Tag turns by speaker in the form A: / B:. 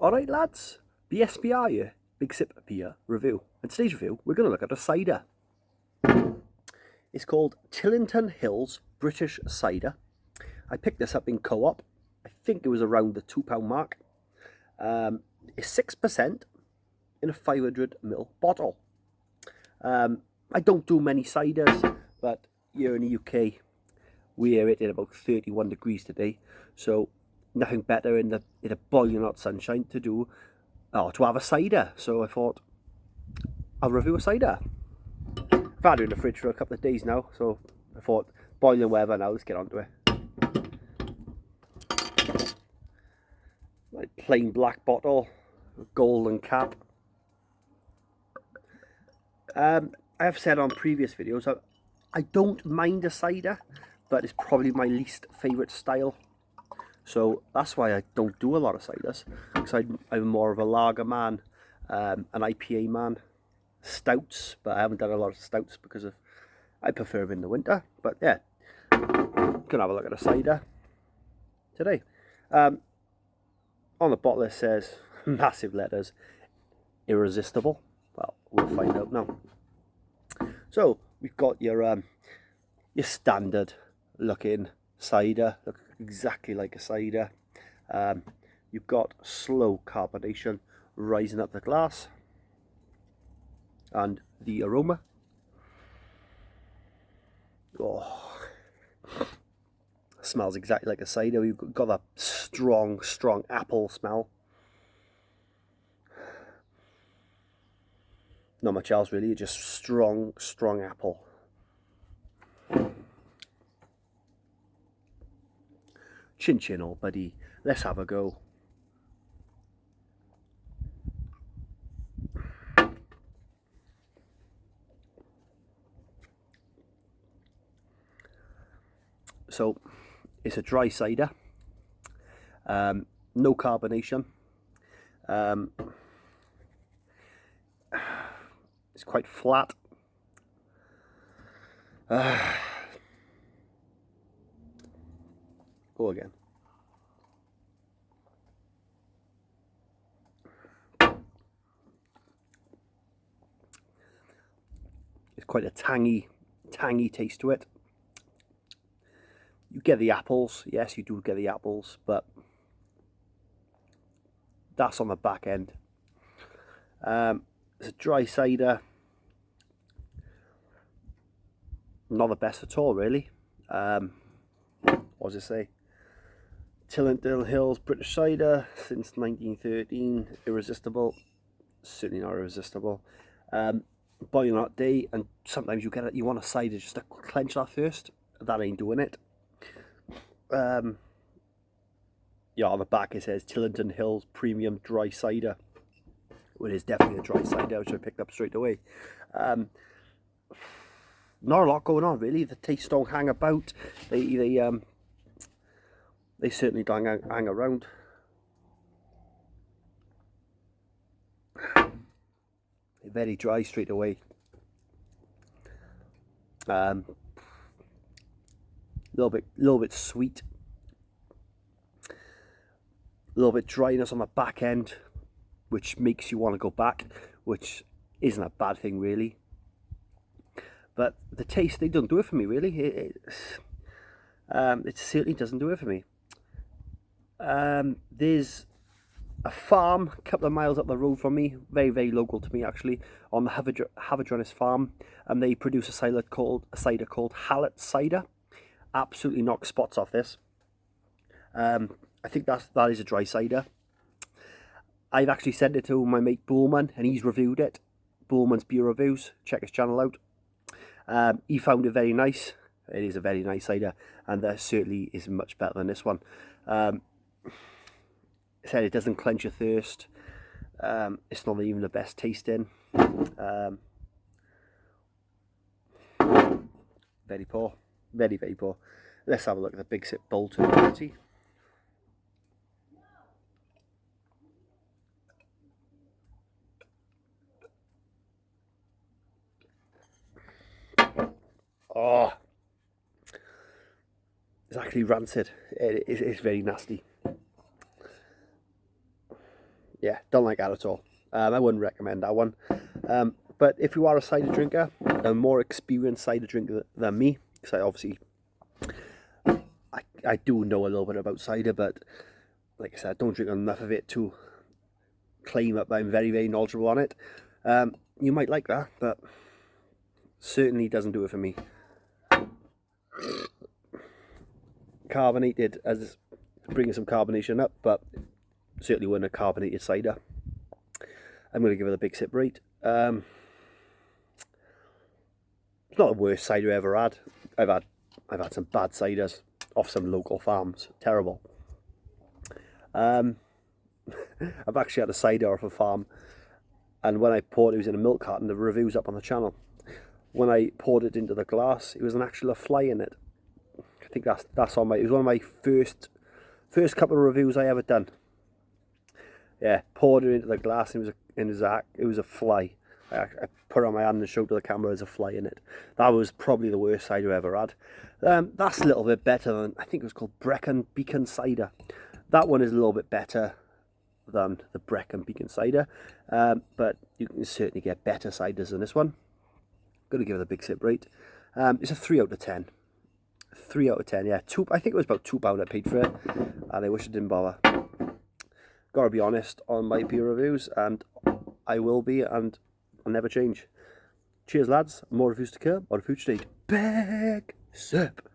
A: Alright lads, BSBR here, Big Sip Beer review. In today's review, we're going to look at a cider. It's called Tillington Hills British Cider. I picked this up in Co-op. I think it was around the £2 mark. It's 6% in a 500ml bottle. I don't do many ciders, but here in the UK, we are at about 31 degrees today, so nothing better in the boiling hot sunshine to have a cider. So I thought I'll review a cider. I've had it in the fridge for a couple of days now, so I thought boiling weather now, let's get onto it. Like plain black bottle, golden cap. I have said on previous videos I don't mind a cider, but it's probably my least favourite style. So that's why I don't do a lot of ciders, because I'm more of a lager man, an IPA man, stouts, but I haven't done a lot of stouts because I prefer them in the winter. But yeah, gonna have a look at a cider today. On the bottle it says, massive letters, irresistible. Well, we'll find out now. So we've got your standard looking cider, look exactly like a cider. You've got slow carbonation rising up the glass, and the aroma. Oh, smells exactly like a cider. You've got that strong apple smell. Not much else really, just strong apple. Chin chin, old buddy. Let's have a go. So, it's a dry cider. No carbonation. It's quite flat. Go again. It's quite a tangy taste to it. You get the apples, yes, you do get the apples, but that's on the back end. It's a dry cider. Not the best at all, really. What does it say? Tillington Hills British cider since 1913. Irresistible. Certainly not irresistible. Boiling hot day, and sometimes you want a cider just to quench that thirst. That ain't doing it. Yeah, on the back it says Tillington Hills Premium Dry Cider. Well, it is definitely a dry cider, which I picked up straight away. Not a lot going on really. The tastes don't hang about. They certainly don't hang around. Very dry straight away. Little bit sweet. A little bit dryness on the back end, which makes you want to go back, which isn't a bad thing really. But the taste, they don't do it for me really. It certainly doesn't do it for me. There's a farm a couple of miles up the road from me, very local to me actually, on the Haverjonis farm, and they produce a cider called Hallett cider. Absolutely knocks spots off this. I think that is a dry cider. I've actually sent it to my mate Bullman, and he's reviewed it. Bullman's Beer Reviews. Check his channel out. He found it very nice. It is a very nice cider, and that certainly is much better than this one. Said it doesn't quench your thirst. It's not even the best tasting. Very poor. Very poor. Let's have a look at the Big Sip Bolton quality. Oh, it's actually rancid. It's very nasty. Yeah, don't like that at all. I wouldn't recommend that one. But if you are a cider drinker, a more experienced cider drinker than me, because I obviously I do know a little bit about cider, but like I said, I don't drink enough of it to claim that I'm very, very knowledgeable on it. You might like that, but certainly doesn't do it for me. Carbonated, as bringing some carbonation up, but certainly wasn't a carbonated cider. I'm going to give it a big sip rate. It's not the worst cider I ever had. I've had some bad ciders off some local farms. Terrible. I've actually had a cider off a farm, and when I poured it was in a milk carton. The review's up on the channel. When I poured it into the glass, it was an actual fly in it. I think that's on my. It was one of my first couple of reviews I ever done. Yeah, poured it into the glass, and it was a fly. I put it on my hand and showed to the camera there's a fly in it. That was probably the worst cider I ever had. That's a little bit better than, I think it was called Brecon Beacon cider. That one is a little bit better than the Brecon Beacon cider, but you can certainly get better ciders than this one. Going to give it a big sip rate. It's a 3 out of 10. 3 out of 10, yeah. I think it was about £2 I paid for it, and I wish I didn't bother. Gotta be honest on my beer reviews, and I will be, and I'll never change. Cheers, lads. More reviews to come on a future stage. Big sip.